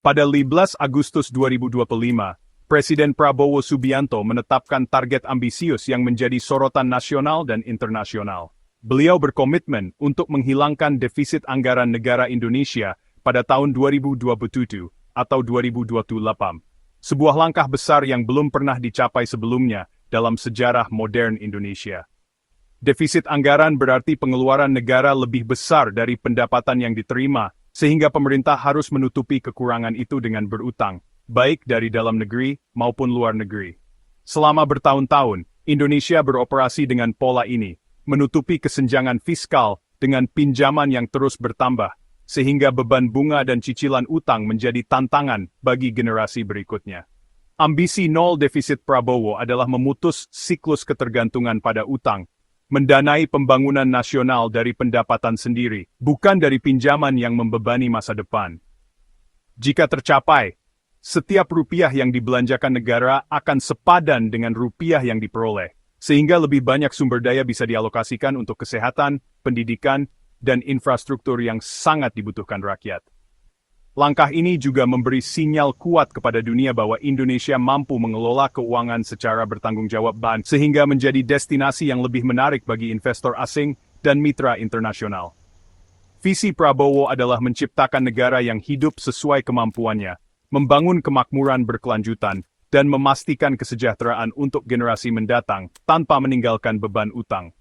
Pada 15 Agustus 2025, Presiden Prabowo Subianto menetapkan target ambisius yang menjadi sorotan nasional dan internasional. Beliau berkomitmen untuk menghilangkan defisit anggaran negara Indonesia pada tahun 2027 atau 2028. Sebuah langkah besar yang belum pernah dicapai sebelumnya dalam sejarah modern Indonesia. Defisit anggaran berarti pengeluaran negara lebih besar dari pendapatan yang diterima, sehingga pemerintah harus menutupi kekurangan itu dengan berutang, baik dari dalam negeri maupun luar negeri. Selama bertahun-tahun, Indonesia beroperasi dengan pola ini, menutupi kesenjangan fiskal dengan pinjaman yang terus bertambah, sehingga beban bunga dan cicilan utang menjadi tantangan bagi generasi berikutnya. Ambisi nol defisit Prabowo adalah memutus siklus ketergantungan pada utang, mendanai pembangunan nasional dari pendapatan sendiri, bukan dari pinjaman yang membebani masa depan. Jika tercapai, setiap rupiah yang dibelanjakan negara akan sepadan dengan rupiah yang diperoleh, sehingga lebih banyak sumber daya bisa dialokasikan untuk kesehatan, pendidikan, dan infrastruktur yang sangat dibutuhkan rakyat. Langkah ini juga memberi sinyal kuat kepada dunia bahwa Indonesia mampu mengelola keuangan secara bertanggung jawab sehingga menjadi destinasi yang lebih menarik bagi investor asing dan mitra internasional. Visi Prabowo adalah menciptakan negara yang hidup sesuai kemampuannya, membangun kemakmuran berkelanjutan, dan memastikan kesejahteraan untuk generasi mendatang tanpa meninggalkan beban utang.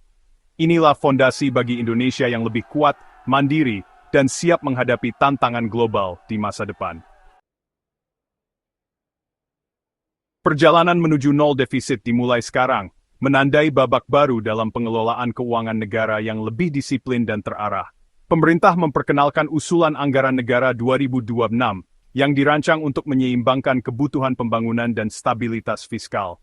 Inilah fondasi bagi Indonesia yang lebih kuat, mandiri, dan siap menghadapi tantangan global di masa depan. Perjalanan menuju nol defisit dimulai sekarang, menandai babak baru dalam pengelolaan keuangan negara yang lebih disiplin dan terarah. Pemerintah memperkenalkan usulan anggaran negara 2026 yang dirancang untuk menyeimbangkan kebutuhan pembangunan dan stabilitas fiskal.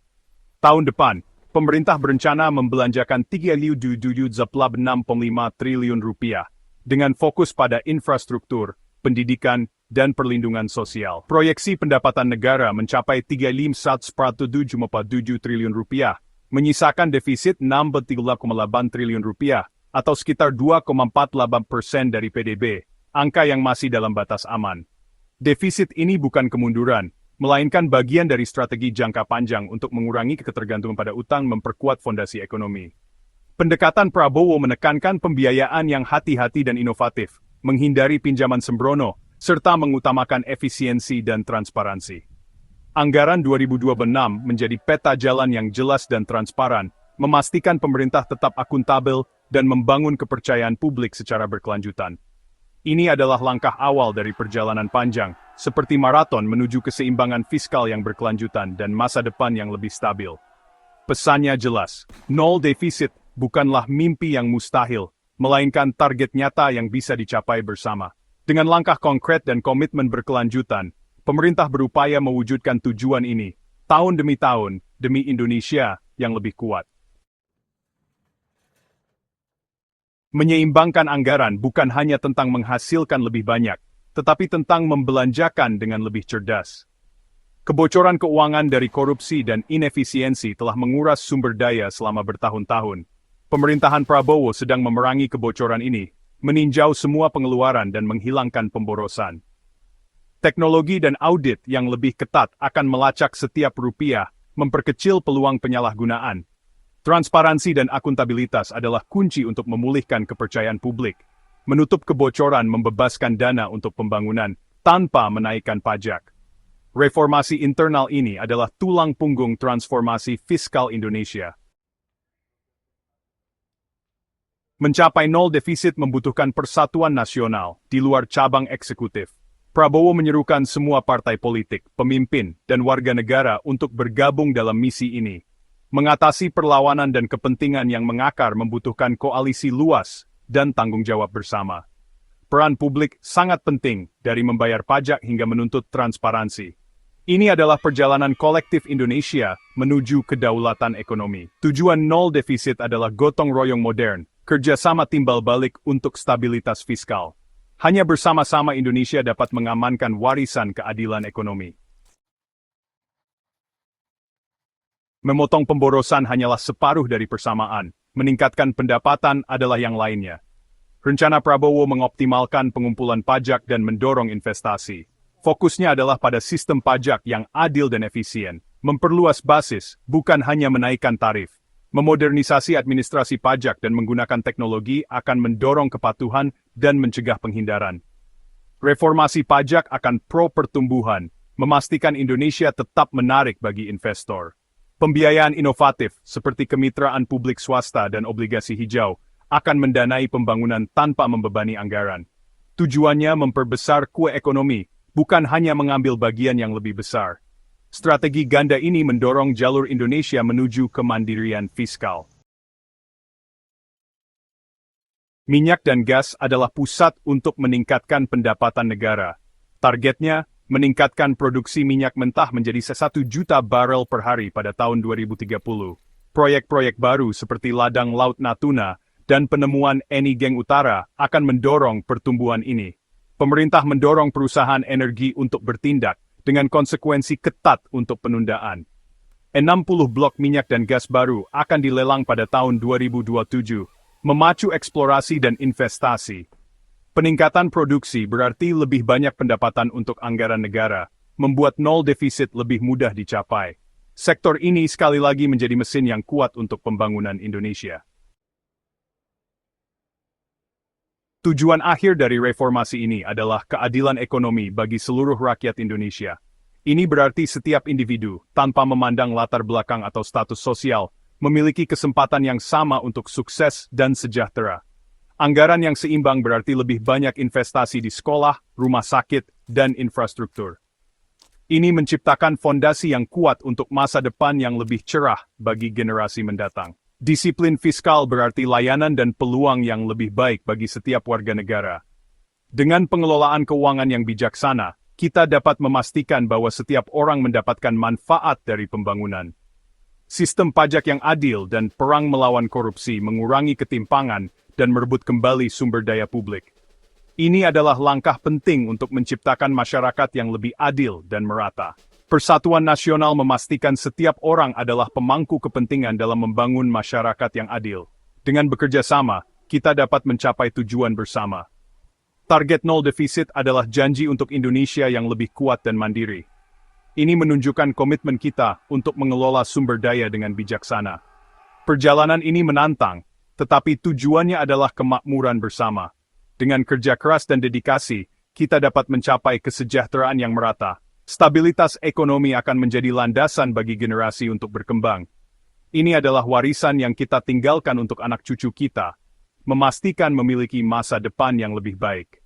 Tahun depan, pemerintah berencana membelanjakan 3,6,5 triliun rupiah, dengan fokus pada infrastruktur, pendidikan, dan perlindungan sosial. Proyeksi pendapatan negara mencapai 3,147 triliun rupiah, menyisakan defisit 6,8 triliun rupiah, atau sekitar 2,48% dari PDB, angka yang masih dalam batas aman. Defisit ini bukan kemunduran, melainkan bagian dari strategi jangka panjang untuk mengurangi ketergantungan pada utang memperkuat fondasi ekonomi. Pendekatan Prabowo menekankan pembiayaan yang hati-hati dan inovatif, menghindari pinjaman sembrono, serta mengutamakan efisiensi dan transparansi. Anggaran 2026 menjadi peta jalan yang jelas dan transparan, memastikan pemerintah tetap akuntabel dan membangun kepercayaan publik secara berkelanjutan. Ini adalah langkah awal dari perjalanan panjang, seperti maraton menuju keseimbangan fiskal yang berkelanjutan dan masa depan yang lebih stabil. Pesannya jelas, nol defisit bukanlah mimpi yang mustahil, melainkan target nyata yang bisa dicapai bersama. Dengan langkah konkret dan komitmen berkelanjutan, pemerintah berupaya mewujudkan tujuan ini, tahun demi tahun, demi Indonesia yang lebih kuat. Menyeimbangkan anggaran bukan hanya tentang menghasilkan lebih banyak, tetapi tentang membelanjakan dengan lebih cerdas. Kebocoran keuangan dari korupsi dan inefisiensi telah menguras sumber daya selama bertahun-tahun. Pemerintahan Prabowo sedang memerangi kebocoran ini, meninjau semua pengeluaran dan menghilangkan pemborosan. Teknologi dan audit yang lebih ketat akan melacak setiap rupiah, memperkecil peluang penyalahgunaan. Transparansi dan akuntabilitas adalah kunci untuk memulihkan kepercayaan publik. Menutup kebocoran membebaskan dana untuk pembangunan, tanpa menaikkan pajak. Reformasi internal ini adalah tulang punggung transformasi fiskal Indonesia. Mencapai nol defisit membutuhkan persatuan nasional, di luar cabang eksekutif. Prabowo menyerukan semua partai politik, pemimpin, dan warga negara untuk bergabung dalam misi ini. Mengatasi perlawanan dan kepentingan yang mengakar membutuhkan koalisi luas dan tanggung jawab bersama. Peran publik sangat penting, dari membayar pajak hingga menuntut transparansi. Ini adalah perjalanan kolektif Indonesia menuju kedaulatan ekonomi. Tujuan nol defisit adalah gotong royong modern, kerjasama timbal balik untuk stabilitas fiskal. Hanya bersama-sama Indonesia dapat mengamankan warisan keadilan ekonomi. Memotong pemborosan hanyalah separuh dari persamaan, meningkatkan pendapatan adalah yang lainnya. Rencana Prabowo mengoptimalkan pengumpulan pajak dan mendorong investasi. Fokusnya adalah pada sistem pajak yang adil dan efisien, memperluas basis, bukan hanya menaikkan tarif. Memodernisasi administrasi pajak dan menggunakan teknologi akan mendorong kepatuhan dan mencegah penghindaran. Reformasi pajak akan pro-pertumbuhan, memastikan Indonesia tetap menarik bagi investor. Pembiayaan inovatif, seperti kemitraan publik swasta dan obligasi hijau, akan mendanai pembangunan tanpa membebani anggaran. Tujuannya memperbesar kue ekonomi, bukan hanya mengambil bagian yang lebih besar. Strategi ganda ini mendorong jalur Indonesia menuju kemandirian fiskal. Minyak dan gas adalah pusat untuk meningkatkan pendapatan negara. Targetnya, meningkatkan produksi minyak mentah menjadi 1 juta barel per hari pada tahun 2030. Proyek-proyek baru seperti ladang Laut Natuna dan penemuan Eni Geng Utara akan mendorong pertumbuhan ini. Pemerintah mendorong perusahaan energi untuk bertindak dengan konsekuensi ketat untuk penundaan. 60 blok minyak dan gas baru akan dilelang pada tahun 2027, memacu eksplorasi dan investasi. Peningkatan produksi berarti lebih banyak pendapatan untuk anggaran negara, membuat nol defisit lebih mudah dicapai. Sektor ini sekali lagi menjadi mesin yang kuat untuk pembangunan Indonesia. Tujuan akhir dari reformasi ini adalah keadilan ekonomi bagi seluruh rakyat Indonesia. Ini berarti setiap individu, tanpa memandang latar belakang atau status sosial, memiliki kesempatan yang sama untuk sukses dan sejahtera. Anggaran yang seimbang berarti lebih banyak investasi di sekolah, rumah sakit, dan infrastruktur. Ini menciptakan fondasi yang kuat untuk masa depan yang lebih cerah bagi generasi mendatang. Disiplin fiskal berarti layanan dan peluang yang lebih baik bagi setiap warga negara. Dengan pengelolaan keuangan yang bijaksana, kita dapat memastikan bahwa setiap orang mendapatkan manfaat dari pembangunan. Sistem pajak yang adil dan perang melawan korupsi mengurangi ketimpangan dan merebut kembali sumber daya publik. Ini adalah langkah penting untuk menciptakan masyarakat yang lebih adil dan merata. Persatuan Nasional memastikan setiap orang adalah pemangku kepentingan dalam membangun masyarakat yang adil. Dengan bekerja sama, kita dapat mencapai tujuan bersama. Target nol defisit adalah janji untuk Indonesia yang lebih kuat dan mandiri. Ini menunjukkan komitmen kita untuk mengelola sumber daya dengan bijaksana. Perjalanan ini menantang, tetapi tujuannya adalah kemakmuran bersama. Dengan kerja keras dan dedikasi, kita dapat mencapai kesejahteraan yang merata. Stabilitas ekonomi akan menjadi landasan bagi generasi untuk berkembang. Ini adalah warisan yang kita tinggalkan untuk anak cucu kita, memastikan memiliki masa depan yang lebih baik.